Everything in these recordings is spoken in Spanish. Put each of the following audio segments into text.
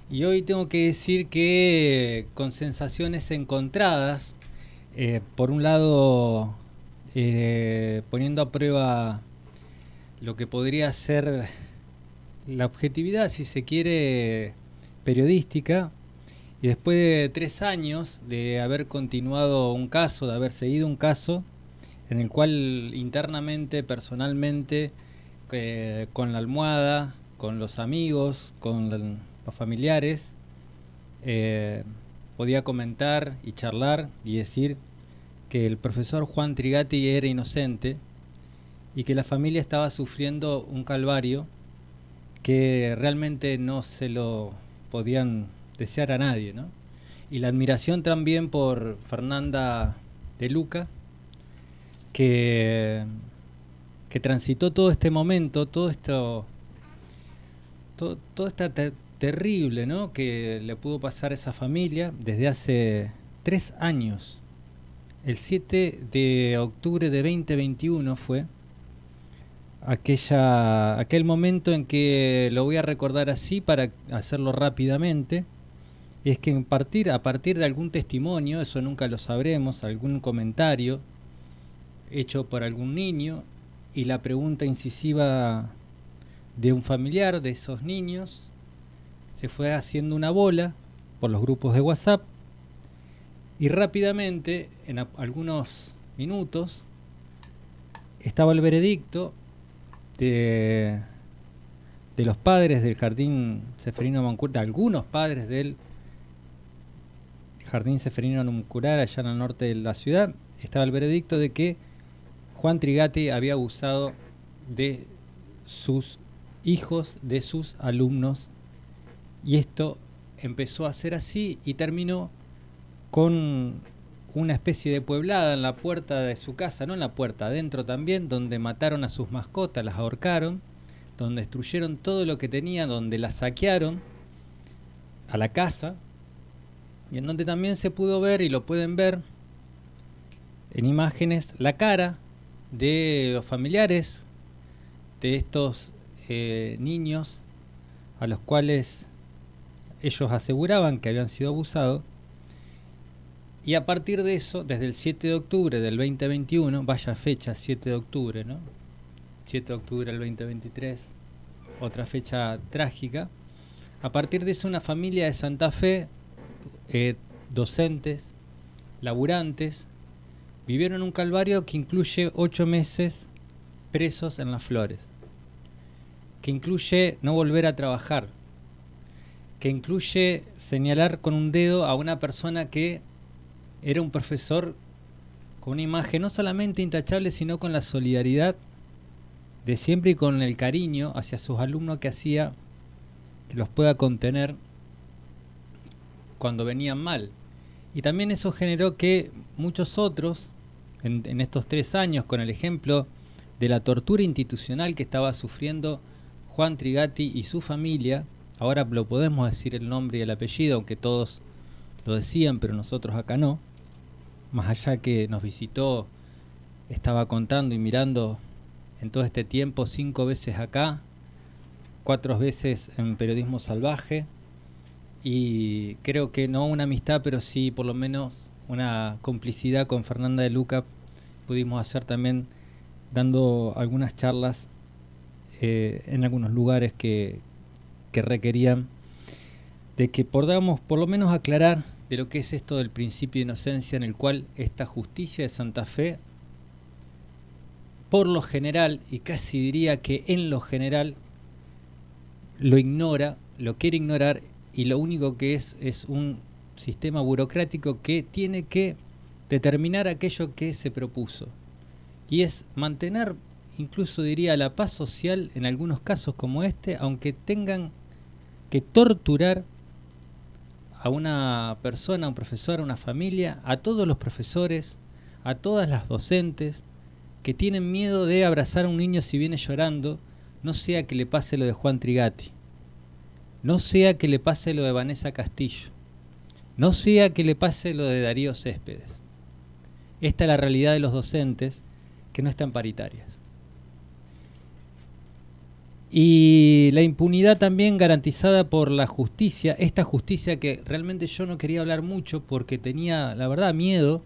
Y hoy tengo que decir que con sensaciones encontradas, por un lado poniendo a prueba lo que podría ser la objetividad, si se quiere, periodística, y después de 3 años de haber continuado un caso, de haber seguido un caso, en el cual internamente, personalmente, con la almohada, con los amigos, con los familiares, eh, podía comentar y charlar y decir que el profesor Juan Trigatti era inocente y que la familia estaba sufriendo un calvario que realmente no se lo podían desear a nadie, ¿no? Y la admiración también por Fernanda de Luca, que, que transitó todo este momento, todo esta terrible, ¿no?, que le pudo pasar a esa familia desde hace 3 años. El 7 de octubre de 2021 fue aquel momento en que lo voy a recordar así para hacerlo rápidamente. Es que a partir de algún testimonio, eso nunca lo sabremos, algún comentario hecho por algún niño y la pregunta incisiva de un familiar de esos niños, se fue haciendo una bola por los grupos de WhatsApp y rápidamente, en algunos minutos, estaba el veredicto de, de los padres del Jardín Ceferino Moncurar, de algunos padres del Jardín Ceferino Moncurar, allá en el norte de la ciudad. Estaba el veredicto de que Juan Trigatti había abusado de sus hijos, de sus alumnos, y esto empezó a ser así y terminó con una especie de pueblada en la puerta de su casa, no en la puerta, adentro también, donde mataron a sus mascotas, las ahorcaron, donde destruyeron todo lo que tenía, donde las saquearon a la casa, y en donde también se pudo ver, y lo pueden ver en imágenes, la cara de los familiares de estos niños a los cuales ellos aseguraban que habían sido abusados. Y a partir de eso, desde el 7 de octubre del 2021, vaya fecha, 7 de octubre, ¿no? 7 de octubre del 2023, otra fecha trágica. A partir de eso, una familia de Santa Fe, docentes, laburantes, vivieron un calvario que incluye 8 meses presos en Las Flores, que incluye no volver a trabajar, que incluye señalar con un dedo a una persona que era un profesor con una imagen no solamente intachable, sino con la solidaridad de siempre y con el cariño hacia sus alumnos que hacía que los pueda contener cuando venían mal. Y también eso generó que muchos otros, en estos 3 años, con el ejemplo de la tortura institucional que estaba sufriendo Juan Trigatti y su familia, ahora lo podemos decir el nombre y el apellido, aunque todos lo decían, pero nosotros acá no, más allá que nos visitó, estaba contando y mirando en todo este tiempo 5 veces acá, 4 veces en Periodismo Salvaje, y creo que no una amistad, pero sí por lo menos una complicidad con Fernanda de Luca pudimos hacer también, dando algunas charlas en algunos lugares que requerían de que podamos por lo menos aclarar de lo que es esto del principio de inocencia, en el cual esta justicia de Santa Fe, por lo general, y casi diría que en lo general, lo ignora, lo quiere ignorar, y lo único que es un sistema burocrático que tiene que determinar aquello que se propuso, y es mantener, incluso diría, la paz social en algunos casos como este, aunque tengan que torturar a una persona, a un profesor, a una familia, a todos los profesores, a todas las docentes que tienen miedo de abrazar a un niño si viene llorando, no sea que le pase lo de Juan Trigatti, no sea que le pase lo de Vanessa Castillo, no sea que le pase lo de Darío Céspedes. Esta es la realidad de los docentes que no están paritarias. Y la impunidad también garantizada por la justicia, esta justicia que realmente yo no quería hablar mucho porque tenía, la verdad, miedo,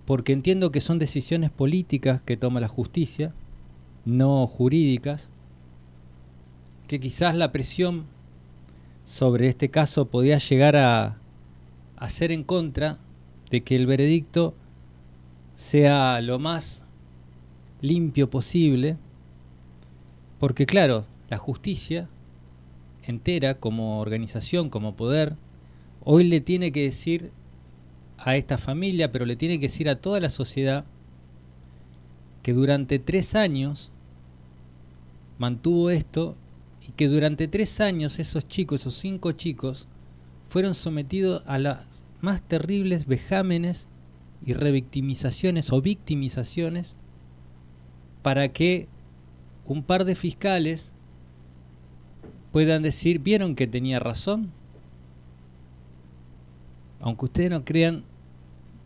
porque entiendo que son decisiones políticas que toma la justicia, no jurídicas, que quizás la presión sobre este caso podía llegar a ser en contra de que el veredicto sea lo más limpio posible, porque claro, la justicia entera como organización, como poder, hoy le tiene que decir a esta familia, pero le tiene que decir a toda la sociedad que durante 3 años mantuvo esto y que durante 3 años esos chicos, esos 5 chicos, fueron sometidos a las más terribles vejámenes y revictimizaciones o victimizaciones para que un par de fiscales puedan decir, ¿vieron que tenía razón? Aunque ustedes no crean,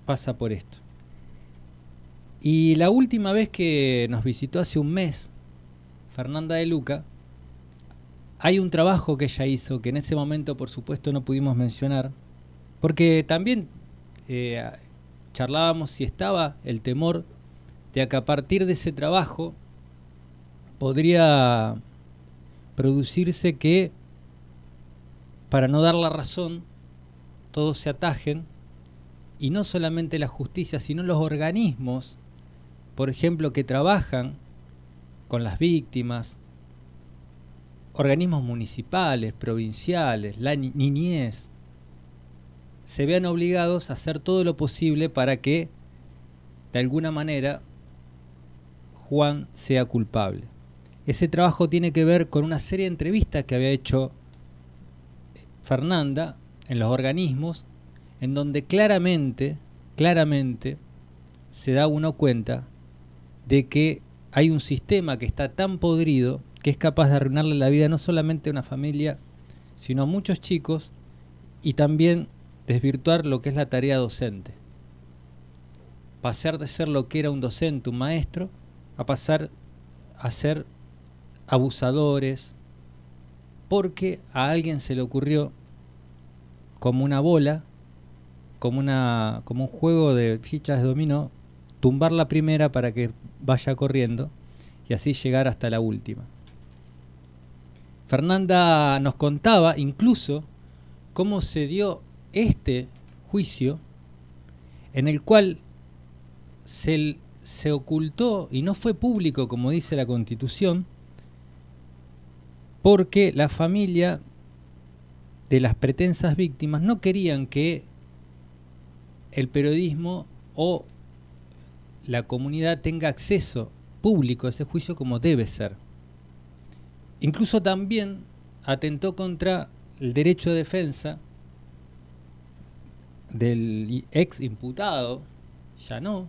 pasa por esto. Y la última vez que nos visitó hace un mes, Fernanda de Luca, hay un trabajo que ella hizo, que en ese momento por supuesto no pudimos mencionar, porque también charlábamos si estaba el temor de que a partir de ese trabajo podría producirse que, para no dar la razón, todos se atajen, y no solamente la justicia, sino los organismos, por ejemplo, que trabajan con las víctimas, organismos municipales, provinciales, la niñez, se vean obligados a hacer todo lo posible para que, de alguna manera, Juan sea culpable. Ese trabajo tiene que ver con una serie de entrevistas que había hecho Fernanda en los organismos, en donde claramente se da uno cuenta de que hay un sistema que está tan podrido que es capaz de arruinarle la vida no solamente a una familia, sino a muchos chicos, y también desvirtuar lo que es la tarea docente. Pasar de ser lo que era un docente, un maestro, a pasar a ser abusadores, porque a alguien se le ocurrió, como una bola, como un juego de fichas de dominó, tumbar la primera para que vaya corriendo y así llegar hasta la última. Fernanda nos contaba incluso cómo se dio este juicio, en el cual se ocultó y no fue público, como dice la Constitución, porque la familia de las pretensas víctimas no querían que el periodismo o la comunidad tenga acceso público a ese juicio como debe ser. Incluso también atentó contra el derecho de defensa del ex imputado, ya no,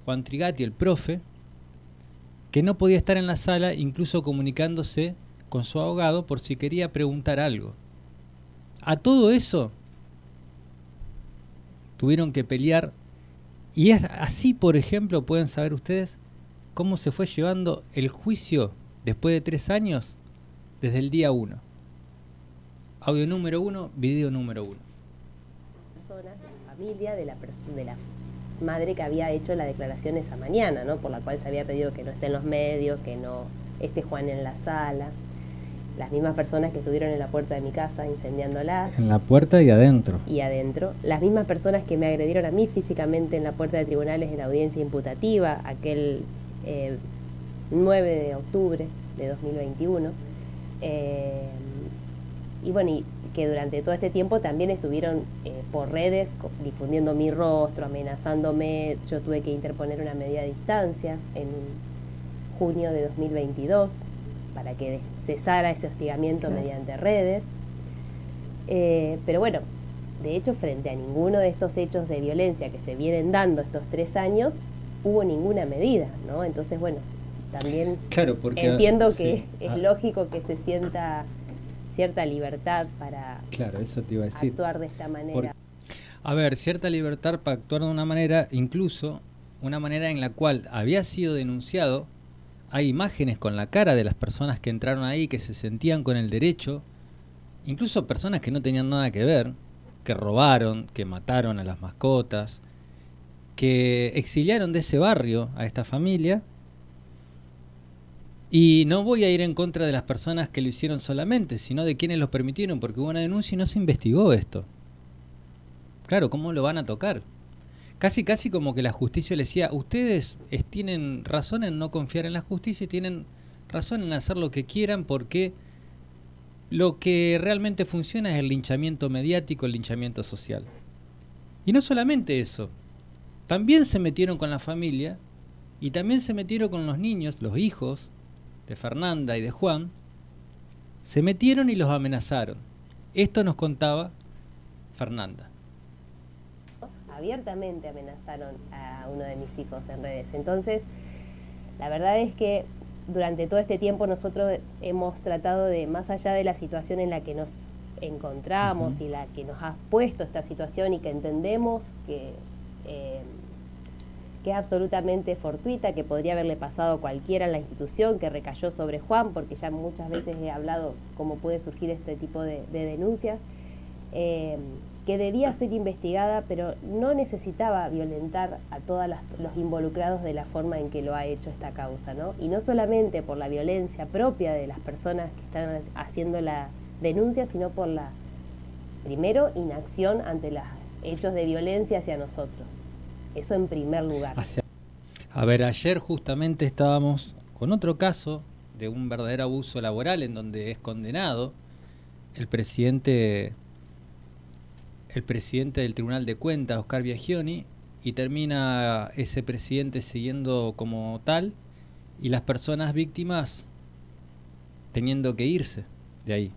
Juan Trigati, el profe, que no podía estar en la sala, incluso comunicándose con su abogado por si quería preguntar algo. A todo eso tuvieron que pelear, y es así, por ejemplo, pueden saber ustedes cómo se fue llevando el juicio después de 3 años, desde el día 1. Audio número 1, video número 1. La familia de la madre que había hecho la declaración esa mañana, ¿no? Por la cual se había pedido que no esté en los medios, que no esté Juan en la sala. Las mismas personas que estuvieron en la puerta de mi casa incendiándola. En la puerta y adentro. Y adentro. Las mismas personas que me agredieron a mí físicamente en la puerta de tribunales en la audiencia imputativa, aquel 9 de octubre de 2021. Y bueno, y que durante todo este tiempo también estuvieron por redes difundiendo mi rostro, amenazándome. Yo tuve que interponer una medida de distancia en junio de 2022 para que cesara ese hostigamiento mediante redes. Pero bueno, de hecho, frente a ninguno de estos hechos de violencia que se vienen dando estos 3 años, hubo ninguna medida, ¿no? Entonces, bueno, también claro, porque, entiendo que es lógico que se sienta cierta libertad para eso te iba a decir. Actuar de esta manera. A ver, cierta libertad para actuar de una manera, incluso una manera en la cual había sido denunciado hay imágenes con la cara de las personas que entraron ahí, que se sentían con el derecho, incluso personas que no tenían nada que ver, que robaron, que mataron a las mascotas, que exiliaron de ese barrio a esta familia. Y no voy a ir en contra de las personas que lo hicieron solamente, sino de quienes lo permitieron, porque hubo una denuncia y no se investigó esto. Claro, ¿cómo lo van a tocar? Casi como que la justicia le decía, ustedes tienen razón en no confiar en la justicia y tienen razón en hacer lo que quieran, porque lo que realmente funciona es el linchamiento mediático, el linchamiento social. Y no solamente eso, también se metieron con la familia y también se metieron con los niños, los hijos de Fernanda y de Juan, se metieron y los amenazaron. Esto nos contaba Fernanda. Abiertamente amenazaron a uno de mis hijos en redes. Entonces, la verdad es que durante todo este tiempo nosotros hemos tratado de, más allá de la situación en la que nos encontramos y la que nos ha puesto esta situación y que entendemos que es absolutamente fortuita, que podría haberle pasado a cualquiera en la institución, que recayó sobre Juan, porque ya muchas veces he hablado cómo puede surgir este tipo de denuncias, que debía ser investigada, pero no necesitaba violentar a todos los involucrados de la forma en que lo ha hecho esta causa, ¿no? Y no solamente por la violencia propia de las personas que están haciendo la denuncia, sino por la, primero, inacción ante los hechos de violencia hacia nosotros. Eso en primer lugar. A ver, ayer justamente estábamos con otro caso de un verdadero abuso laboral en donde es condenado el presidente del Tribunal de Cuentas, Oscar Biagioni, y termina ese presidente siguiendo como tal y las personas víctimas teniendo que irse de ahí.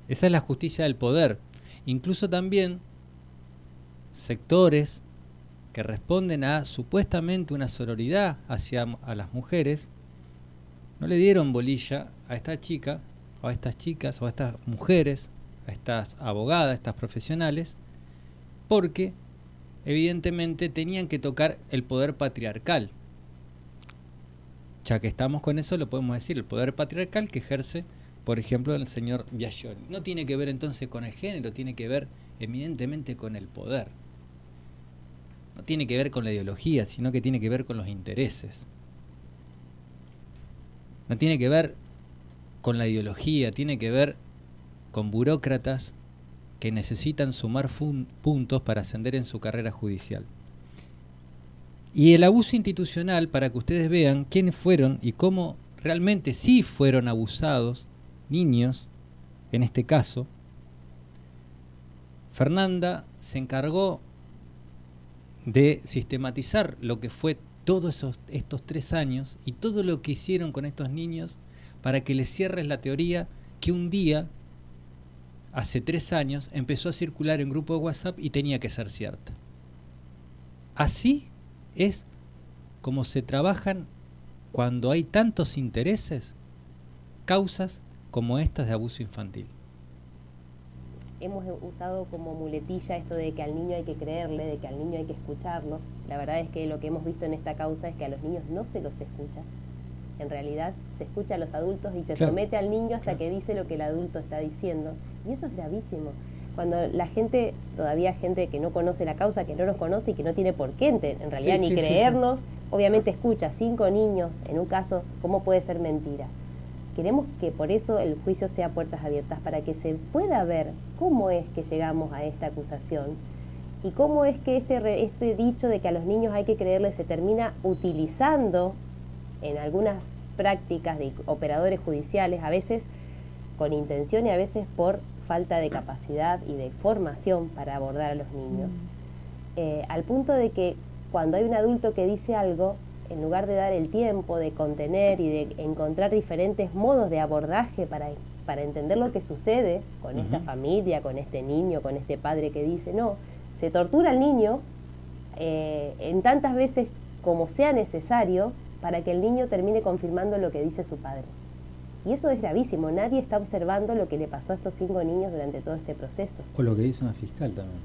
Esa es la justicia del poder. Incluso también sectores que responden a supuestamente una sororidad hacia a las mujeres no le dieron bolilla a esta chica o a estas chicas o a estas mujeres, a estas abogadas, a estas profesionales, porque evidentemente tenían que tocar el poder patriarcal. Ya que estamos con eso, lo podemos decir, el poder patriarcal que ejerce, por ejemplo, el señor Biagioni. No tiene que ver entonces con el género, tiene que ver evidentemente con el poder. No tiene que ver con la ideología, sino que tiene que ver con los intereses. No tiene que ver con la ideología, tiene que ver con burócratas que necesitan sumar puntos para ascender en su carrera judicial. Y el abuso institucional, para que ustedes vean quiénes fueron y cómo realmente sí fueron abusados niños, en este caso, Fernanda se encargó de sistematizar lo que fue todos estos 3 años y todo lo que hicieron con estos niños para que les cierres la teoría que un día, hace 3 años, empezó a circular en grupo de WhatsApp y tenía que ser cierta. Así es como se trabajan cuando hay tantos intereses, causas como estas de abuso infantil. Hemos usado como muletilla esto de que al niño hay que creerle, de que al niño hay que escucharlo. La verdad es que lo que hemos visto en esta causa es que a los niños no se los escucha. En realidad se escucha a los adultos y se somete al niño hasta que dice lo que el adulto está diciendo. Y eso es gravísimo. Cuando la gente, todavía gente que no conoce la causa, que no nos conoce y que no tiene por qué en realidad ni creernos, obviamente escucha 5 niños en un caso, ¿cómo puede ser mentira? Queremos que por eso el juicio sea puertas abiertas, para que se pueda ver cómo es que llegamos a esta acusación y cómo es que este dicho de que a los niños hay que creerles se termina utilizando en algunas prácticas de operadores judiciales, a veces con intención y a veces por falta de capacidad y de formación para abordar a los niños. Al punto de que cuando hay un adulto que dice algo, en lugar de dar el tiempo de contener y de encontrar diferentes modos de abordaje para entender lo que sucede con esta familia, con este niño, con este padre que dice, no, se tortura al niño en tantas veces como sea necesario para que el niño termine confirmando lo que dice su padre. Y eso es gravísimo, nadie está observando lo que le pasó a estos 5 niños durante todo este proceso. O lo que dice una fiscal también.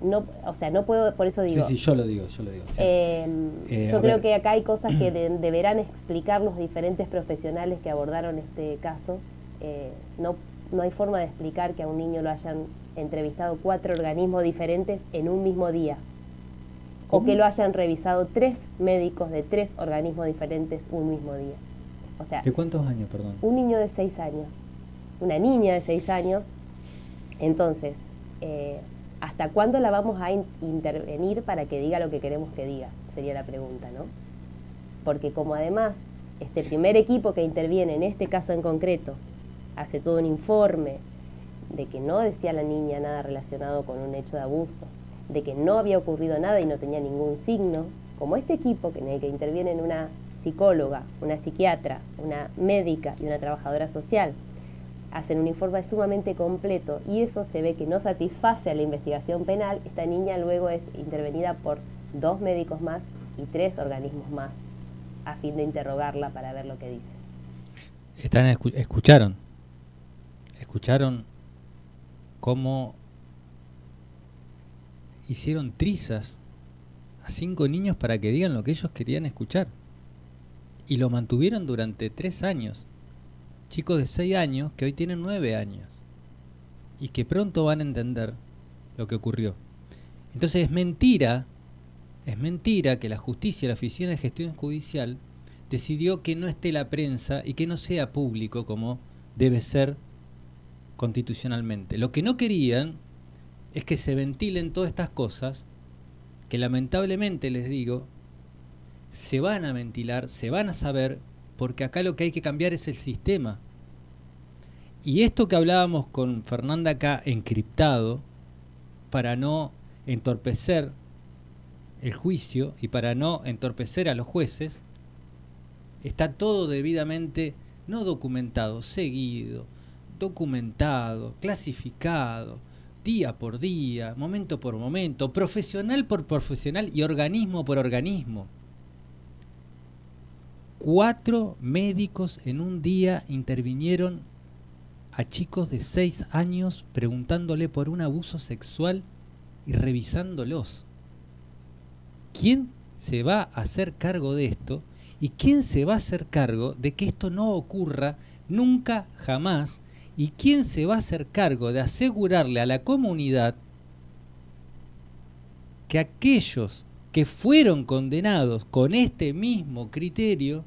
no, o sea, no puedo, por eso digo. Sí, yo lo digo. O sea, yo creo que acá hay cosas que deberán explicar los diferentes profesionales que abordaron este caso. No hay forma de explicar que a un niño lo hayan entrevistado 4 organismos diferentes en un mismo día. ¿Cómo? O que lo hayan revisado 3 médicos de 3 organismos diferentes un mismo día. O sea, ¿de cuántos años, perdón? Un niño de 6 años, una niña de 6 años. Entonces, ¿hasta cuándo la vamos a intervenir para que diga lo que queremos que diga? Sería la pregunta, ¿no? Porque como además este primer equipo que interviene en este caso en concreto hace todo un informe de que no decía la niña nada relacionado con un hecho de abuso, de que no había ocurrido nada y no tenía ningún signo, como este equipo en el que intervienen una psicóloga, una psiquiatra, una médica y una trabajadora social, hacen un informe sumamente completo y eso se ve que no satisface a la investigación penal, esta niña luego es intervenida por 2 médicos más y 3 organismos más a fin de interrogarla para ver lo que dice. Escucharon cómo hicieron trizas a 5 niños para que digan lo que ellos querían escuchar. Y lo mantuvieron durante 3 años. Chicos de 6 años que hoy tienen 9 años. Y que pronto van a entender lo que ocurrió. Entonces es mentira que la justicia, la Oficina de Gestión Judicial, decidió que no esté la prensa y que no sea público como debe ser constitucionalmente. Lo que no querían es que se ventilen todas estas cosas que lamentablemente, les digo, se van a ventilar, se van a saber, porque acá lo que hay que cambiar es el sistema. Y esto que hablábamos con Fernanda acá, encriptado, para no entorpecer el juicio y para no entorpecer a los jueces, está todo debidamente no documentado, seguido, documentado, clasificado, día por día, momento por momento, profesional por profesional y organismo por organismo. 4 médicos en un día intervinieron a chicos de 6 años preguntándole por un abuso sexual y revisándolos. ¿Quién se va a hacer cargo de esto? ¿Y quién se va a hacer cargo de que esto no ocurra nunca jamás? ¿Y quién se va a hacer cargo de asegurarle a la comunidad que aquellos que fueron condenados con este mismo criterio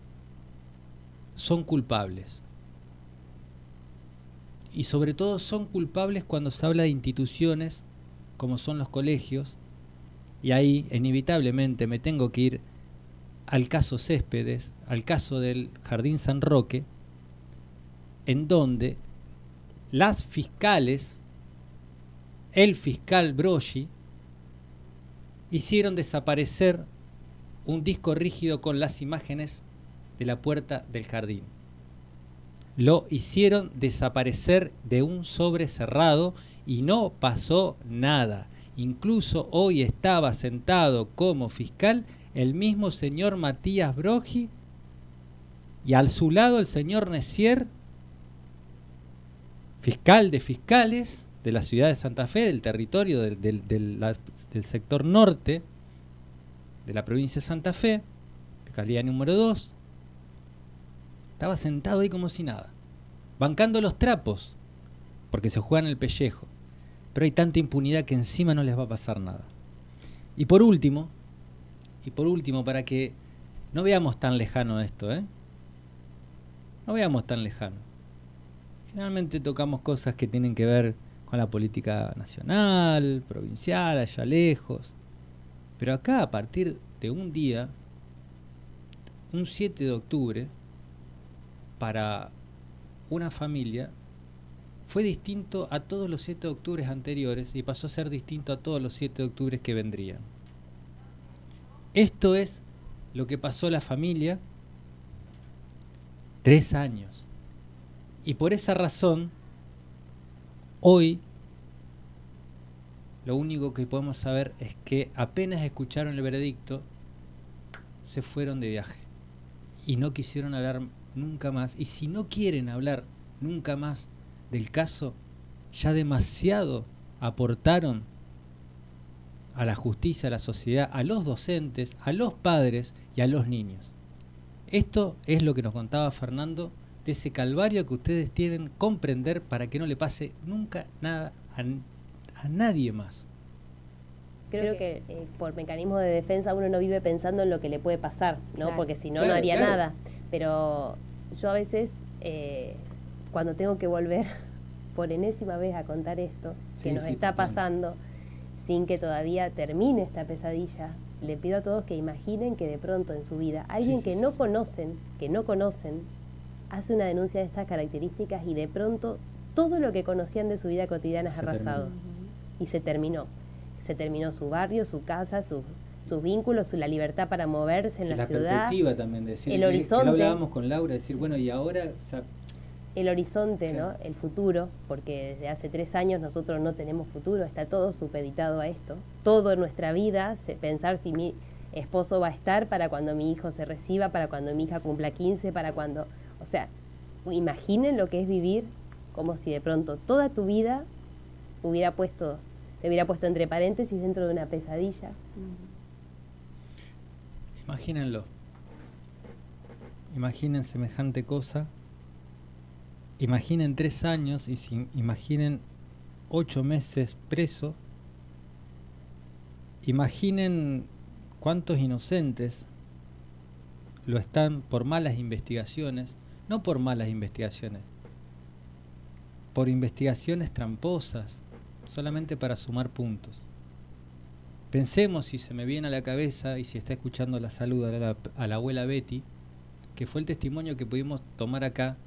son culpables? Y sobre todo son culpables cuando se habla de instituciones como son los colegios, y ahí inevitablemente me tengo que ir al caso Céspedes, al caso del Jardín San Roque, en donde las fiscales, el fiscal Broggi, hicieron desaparecer un disco rígido con las imágenes de la puerta del jardín. Lo hicieron desaparecer de un sobre cerrado y no pasó nada. Incluso hoy estaba sentado como fiscal el mismo señor Matías Broggi y a su lado el señor Necier, fiscal de fiscales de la ciudad de Santa Fe, del territorio del sector norte de la provincia de Santa Fe, fiscalía número 2, estaba sentado ahí como si nada, bancando los trapos, porque se juegan el pellejo. Pero hay tanta impunidad que encima no les va a pasar nada. Y por último, para que no veamos tan lejano esto, no veamos tan lejano. Finalmente tocamos cosas que tienen que ver con la política nacional, provincial, allá lejos. Pero acá, a partir de un día, un 7 de octubre, para una familia, fue distinto a todos los 7 de octubre anteriores y pasó a ser distinto a todos los 7 de octubre que vendrían. Esto es lo que pasó a la familia, 3 años. Y por esa razón, hoy, lo único que podemos saber es que apenas escucharon el veredicto, se fueron de viaje. Y no quisieron hablar nunca más. Y si no quieren hablar nunca más del caso, ya demasiado aportaron a la justicia, a la sociedad, a los docentes, a los padres y a los niños. Esto es lo que nos contaba Fernando de ese calvario que ustedes tienen que comprender para que no le pase nunca nada a nadie más. Creo que por mecanismo de defensa uno no vive pensando en lo que le puede pasar, ¿no? Claro. Porque si no, Claro, no haría claro. nada. Pero yo a veces, cuando tengo que volver por enésima vez a contar esto, que Sí, nos sí, está totalmente. pasando, sin que todavía termine esta pesadilla, le pido a todos que imaginen que de pronto en su vida alguien Sí, que sí, no sí. conocen, hace una denuncia de estas características y de pronto todo lo que conocían de su vida cotidiana es Se arrasado. terminó. Y se terminó. Se terminó su barrio, su casa, sus vínculos, la libertad para moverse en Y la ciudad. perspectiva también, de decir, el que horizonte. lo hablábamos con Laura, decir, Sí. bueno, y ahora, o sea, El horizonte, Sí. ¿no? El futuro, porque desde hace 3 años nosotros no tenemos futuro, está todo supeditado a esto. Todo en nuestra vida, pensar si mi esposo va a estar para cuando mi hijo se reciba, para cuando mi hija cumpla 15, para cuando... O sea, imaginen lo que es vivir como si de pronto toda tu vida se hubiera puesto entre paréntesis dentro de una pesadilla. imagínenlo. Imaginen semejante cosa. Imaginen 3 años y imaginen 8 meses preso. Imaginen cuántos inocentes lo están por malas investigaciones, no por malas investigaciones, por investigaciones tramposas, solamente para sumar puntos. Pensemos, si se me viene a la cabeza y si está escuchando la salud a la abuela Betty, que fue el testimonio que pudimos tomar acá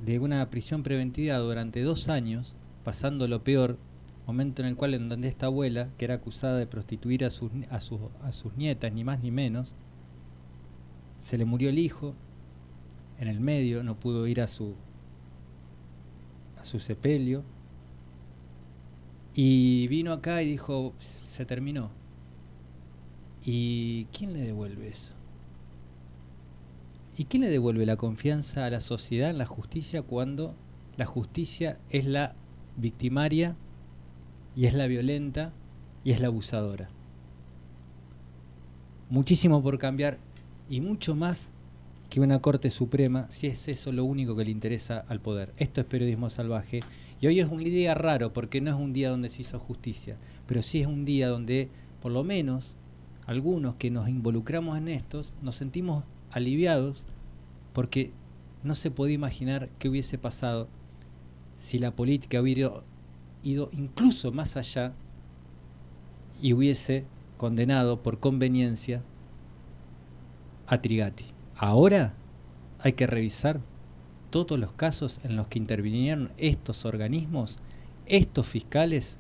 de una prisión preventiva durante 2 años, pasando lo peor, momento en el cual en donde esta abuela, que era acusada de prostituir a sus nietas, ni más ni menos, se le murió el hijo, en el medio no pudo ir a su sepelio, y vino acá y dijo, se terminó. ¿Y quién le devuelve eso? ¿Y quién le devuelve la confianza a la sociedad en la justicia cuando la justicia es la victimaria y es la violenta y es la abusadora? Muchísimo por cambiar y mucho más que una Corte Suprema, si es eso lo único que le interesa al poder. Esto es Periodismo Salvaje y hoy es un día raro porque no es un día donde se hizo justicia, pero sí es un día donde por lo menos algunos que nos involucramos en estos nos sentimos aliviados porque no se podía imaginar qué hubiese pasado si la política hubiera ido incluso más allá y hubiese condenado por conveniencia a Trigati. Ahora hay que revisar todos los casos en los que intervinieron estos organismos, estos fiscales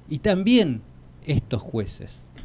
y también estos jueces.